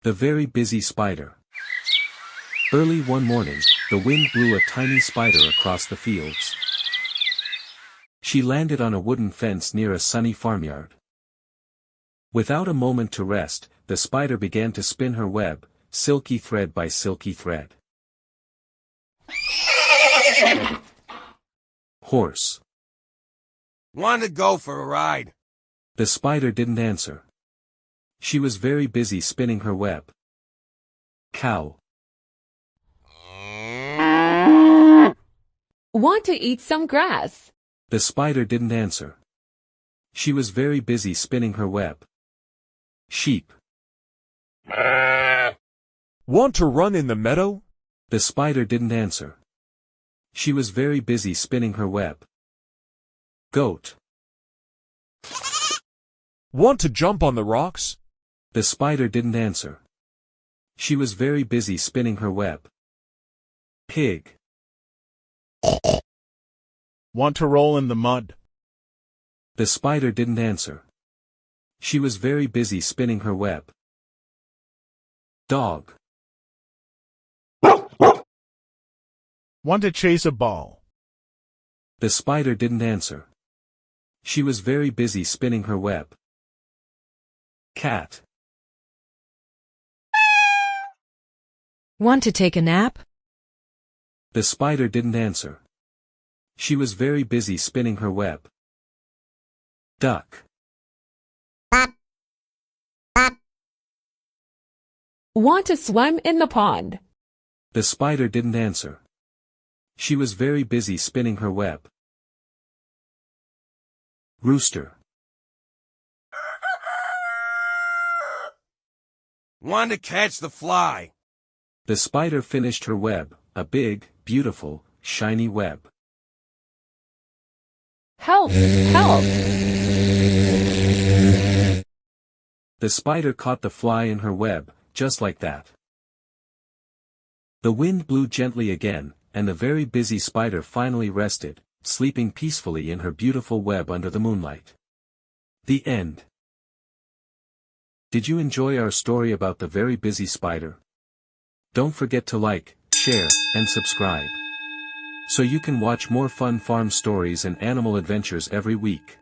The very busy spider. Early one morning, the wind blew a tiny spider across the fields. She landed on a wooden fence near a sunny farmyard. Without a moment to rest, the spider began to spin her web, silky thread by silky thread. Horse. Want to go for a ride? The spider didn't answer. She was very busy spinning her web. Cow. Want to eat some grass? The spider didn't answer. She was very busy spinning her web. Sheep. Want to run in the meadow? The spider didn't answer. She was very busy spinning her web. Goat. Want to jump on the rocks? The spider didn't answer. She was very busy spinning her web. Pig. Want to roll in the mud? The spider didn't answer. She was very busy spinning her web. Dog. Want to chase a ball? The spider didn't answer. She was very busy spinning her web. Cat. Want to take a nap? The spider didn't answer. She was very busy spinning her web. Duck. Want to swim in the pond? The spider didn't answer. She was very busy spinning her web. Rooster. Want to catch the fly? The spider finished her web, a big, beautiful, shiny web. Help! Help! The spider caught the fly in her web, just like that. The wind blew gently again, and the very busy spider finally rested, sleeping peacefully in her beautiful web under the moonlight. The end. Did you enjoy our story about the very busy spider? Don't forget to like, share, and subscribe, so you can watch more fun farm stories and animal adventures every week.